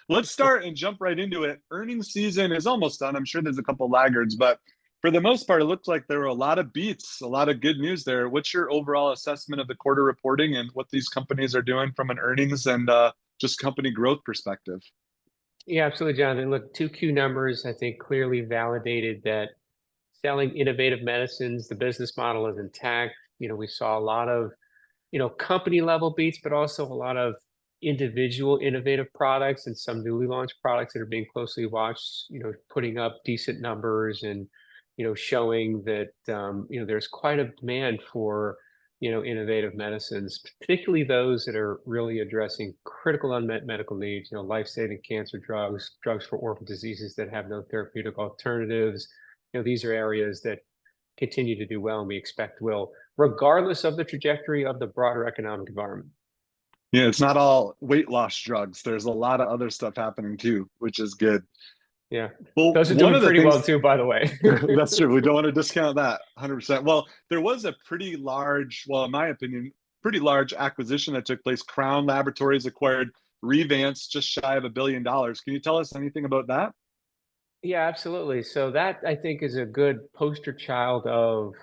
Let's start and jump right into it. Earnings season is almost done. I'm sure there's a couple laggards, but for the most part, it looks like there were a lot of beats, a lot of good news there. What's your overall assessment of the quarter reporting and what these companies are doing from an earnings and just company growth perspective? Yeah, absolutely, Jonathan. Look, 2Q numbers, I think, clearly validated that selling innovative medicines, the business model is intact. We saw a lot of, company level beats, but also a lot of individual innovative products and some newly launched products that are being closely watched, putting up decent numbers and, showing that, there's quite a demand for, innovative medicines, particularly those that are really addressing critical unmet medical needs, life-saving cancer drugs, drugs for orphan diseases that have no therapeutic alternatives. These are areas that continue to do well and we expect will, regardless of the trajectory of the broader economic environment. Yeah, it's not all weight loss drugs. There's a lot of other stuff happening too, which is good. Yeah. Well, Those are one doing of the pretty well things too, by the way. that's true. We don't want to discount that 100%. Well, there was a pretty large, well, in my opinion, pretty large acquisition that took place. Crown Laboratories acquired Revance just shy of $1 billion. Can you tell us anything about that? Yeah, absolutely. So that I think is a good poster child of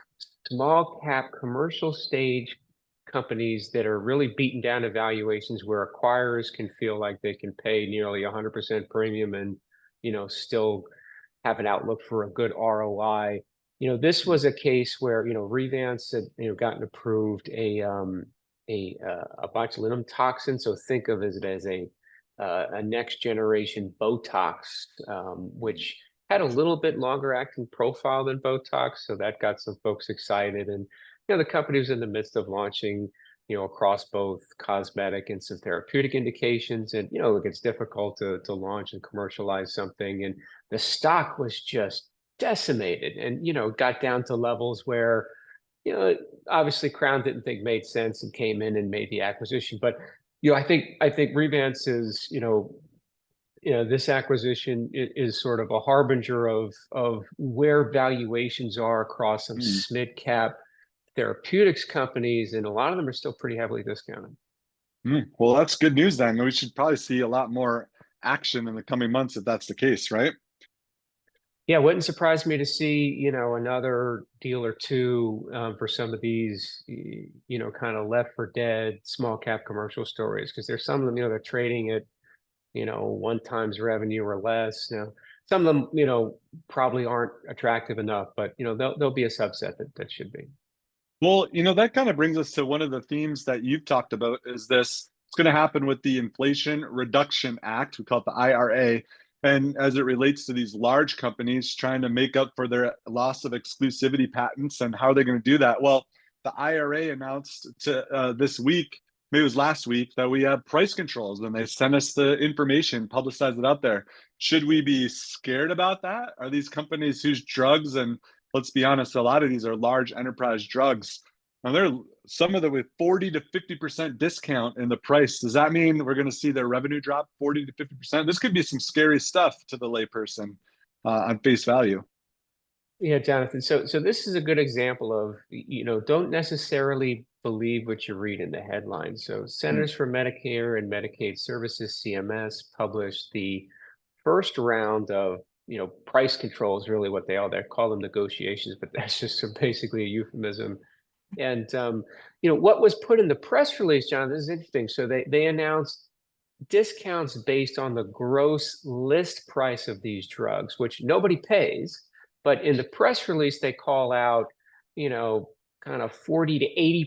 small cap commercial stage companies that are really beaten down to valuations where acquirers can feel like they can pay nearly 100% premium and, still have an outlook for a good ROI. This was a case where, Revance had, gotten approved a botulinum toxin. So think of it as a next generation Botox, which had a little bit longer acting profile than Botox. So that got some folks excited. And, the company was in the midst of launching, across both cosmetic and some therapeutic indications. And, look, it's difficult to launch and commercialize something. And the stock was just decimated and, got down to levels where, obviously Crown didn't think made sense and came in and made the acquisition. But I think Revance is, this acquisition is sort of a harbinger of where valuations are across some Hmm. mid cap therapeutics companies, and a lot of them are still pretty heavily discounted. Well, that's good news then. We should probably see a lot more action in the coming months if that's the case, right? Yeah, wouldn't surprise me to see, another deal or two for some of these, kind of left for dead small cap commercial stories, because there's some of them, they're trading at, one times revenue or less. Some of them, probably aren't attractive enough, but there'll be a subset that should be. Well, that kind of brings us to one of the themes that you've talked about is this, it's going to happen with the Inflation Reduction Act. We call it the IRA. And as it relates to these large companies trying to make up for their loss of exclusivity patents and how they're going to do that. Well, the IRA announced this week, maybe it was last week, that we have price controls and they sent us the information, publicized it out there. Should we be scared about that? Are these companies whose drugs, and let's be honest, a lot of these are large enterprise drugs. And they're some of them with 40 to 50% discount in the price. Does that mean we're going to see their revenue drop 40 to 50%? This could be some scary stuff to the layperson on face value. Yeah, Jonathan. So this is a good example of, don't necessarily believe what you read in the headlines. So Mm, Centers for Medicare and Medicaid Services, CMS, published the first round of, price controls, really what they are. They call them negotiations, but that's just basically a euphemism. And what was put in the press release, John, this is interesting. So they announced discounts based on the gross list price of these drugs, which nobody pays. But in the press release, they call out, kind of 40 to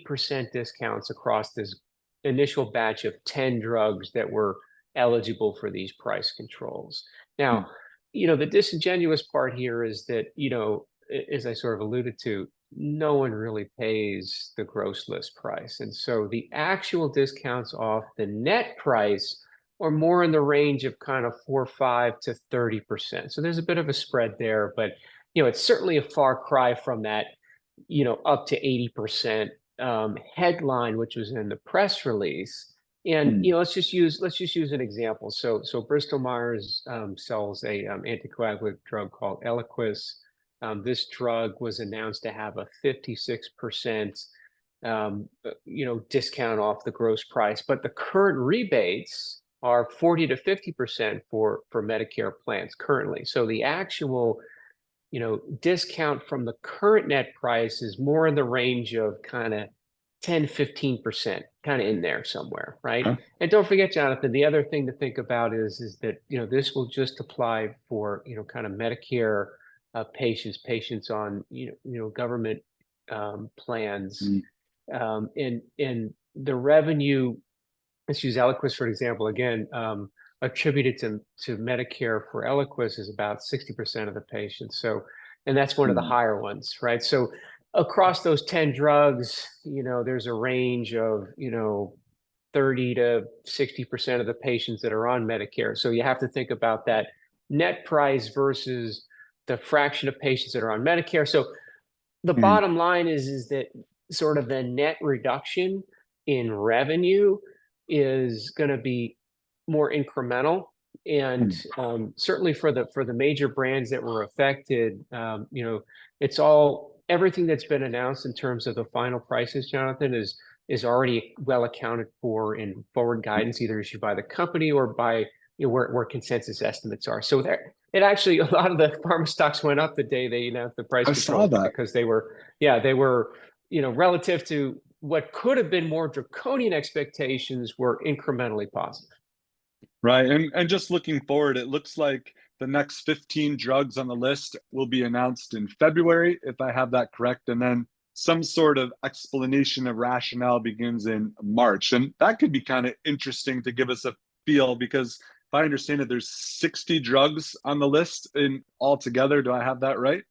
80% discounts across this initial batch of 10 drugs that were eligible for these price controls. Now, mm, the disingenuous part here is that, as I sort of alluded to, no one really pays the gross list price. And so the actual discounts off the net price are more in the range of kind of 4, 5 to 30%. So there's a bit of a spread there, but it's certainly a far cry from that, up to 80% headline, which was in the press release. And mm. let's just use an example. So Bristol Myers sells a anticoagulant drug called Eliquis. This drug was announced to have a 56% discount off the gross price, but the current rebates are 40 to 50% for Medicare plans currently. So the actual, discount from the current net price is more in the range of kind of 10, 15%, kind of in there somewhere, right? Huh? And don't forget, Jonathan, the other thing to think about is that, this will just apply for, kind of Medicare patients on, government plans. Mm, And the revenue, let's use Eliquis for example again, attributed to Medicare for Eliquis is about 60% of the patients. So, and that's one of the mm, higher ones, right? So across those 10 drugs, there's a range of, 30 to 60% of the patients that are on Medicare. So you have to think about that net price versus the fraction of patients that are on Medicare. So the mm, bottom line is that sort of the net reduction in revenue is going to be more incremental. And mm, certainly for the major brands that were affected, it's all everything that's been announced in terms of the final prices, Jonathan, is already well accounted for in forward guidance, either issued by the company or by where consensus estimates are. So there, it actually, a lot of the pharma stocks went up the day they announced the price I saw controls that. because they were, relative to what could have been more draconian expectations, were incrementally positive. Right. And just looking forward, it looks like the next 15 drugs on the list will be announced in February, if I have that correct. And then some sort of explanation of rationale begins in March. And that could be kind of interesting to give us a feel because if I understand it, there's 60 drugs on the list in altogether. Do I have that right?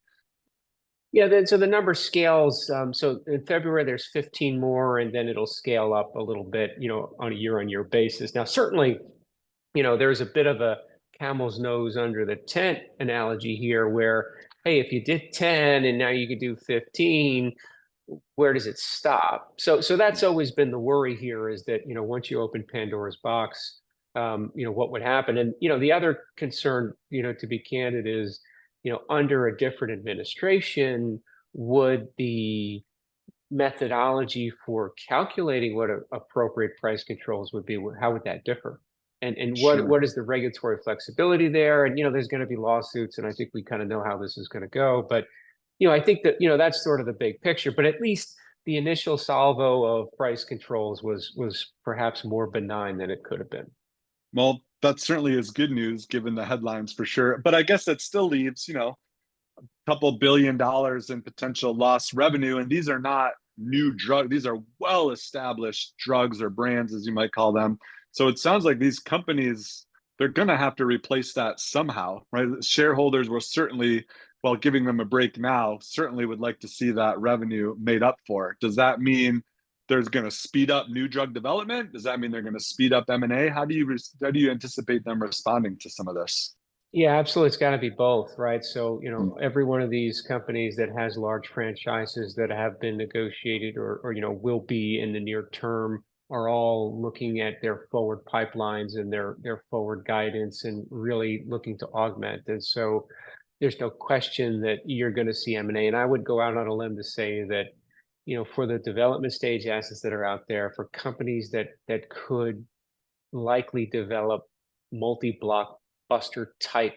Yeah, so the number scales. So in February, there's 15 more, and then it'll scale up a little bit, on a year-on-year basis. Now, certainly, there's a bit of a camel's nose under the tent analogy here where, hey, if you did 10 and now you could do 15, where does it stop? So that's always been the worry here is that, once you open Pandora's box, what would happen? And, the other concern, to be candid is, under a different administration, would the methodology for calculating what appropriate price controls would be, how would that differ? And Sure. what is the regulatory flexibility there? And there's going to be lawsuits, and I think we kind of know how this is going to go. But I think that that's sort of the big picture. But at least the initial salvo of price controls was perhaps more benign than it could have been. Well, that certainly is good news given the headlines for sure. But I guess that still leaves, couple $1 billion in potential lost revenue. And these are not new drugs. These are well-established drugs or brands, as you might call them. So it sounds like these companies, they're going to have to replace that somehow, right? Shareholders will certainly, while giving them a break now, certainly would like to see that revenue made up for. Does that mean there's going to speed up new drug development? Does that mean they're going to speed up M&A? How do you anticipate them responding to some of this? Yeah, absolutely. It's got to be both, right? So, Mm, every one of these companies that has large franchises that have been negotiated or will be in the near term are all looking at their forward pipelines and their forward guidance and really looking to augment. And so there's no question that you're going to see M&A. And I would go out on a limb to say that, for the development stage assets that are out there, for companies that could likely develop multi-blockbuster type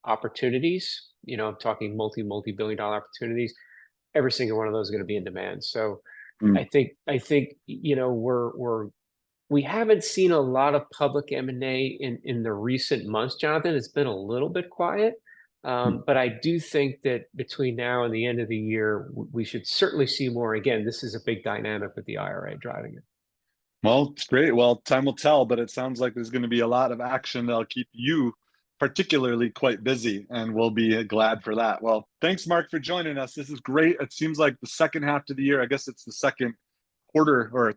opportunities. I'm talking multi-billion dollar opportunities. Every single one of those is going to be in demand. So mm, I think we haven't seen a lot of public M&A in the recent months, Jonathan. It's been a little bit quiet. mm. But I do think that between now and the end of the year, we should certainly see more. Again, this is a big dynamic with the IRA driving it. Well, it's great. Well, time will tell, but it sounds like there's going to be a lot of action that'll keep you particularly quite busy, and we'll be glad for that. Well, thanks, Mark, for joining us. This is great. It seems like the second half of the year, I guess it's the second quarter or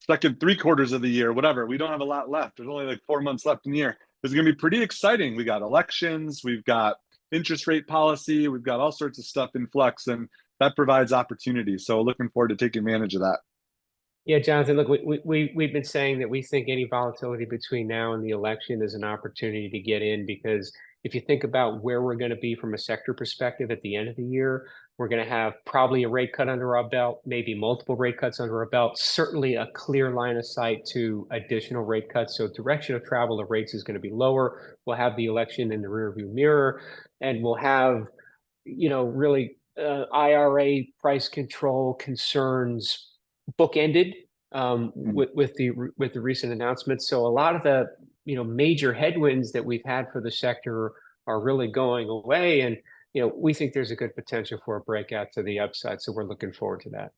second 3 quarters of the year, whatever. We don't have a lot left. There's only like 4 months left in the year. It's going to be pretty exciting. We got elections, we've got interest rate policy, we've got all sorts of stuff in flux, and that provides opportunity. So looking forward to taking advantage of that. Yeah, Jonathan, look, we've been saying that we think any volatility between now and the election is an opportunity to get in because if you think about where we're going to be from a sector perspective at the end of the year, we're going to have probably a rate cut under our belt, maybe multiple rate cuts under our belt, certainly a clear line of sight to additional rate cuts. So direction of travel of rates is going to be lower. We'll have the election in the rearview mirror, and we'll have, really IRA price control concerns bookended with the recent announcements. So a lot of the major headwinds that we've had for the sector are really going away, and we think there's a good potential for a breakout to the upside. So we're looking forward to that.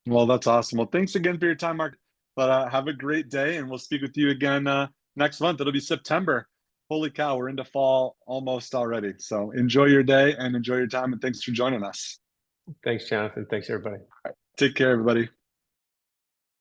Well, that's awesome. Well, thanks again for your time, Mark. But have a great day, and we'll speak with you again next month. It'll be September. Holy cow, we're into fall almost already. So enjoy your day and enjoy your time, and thanks for joining us. Thanks, Jonathan. Thanks, everybody. Take care, everybody.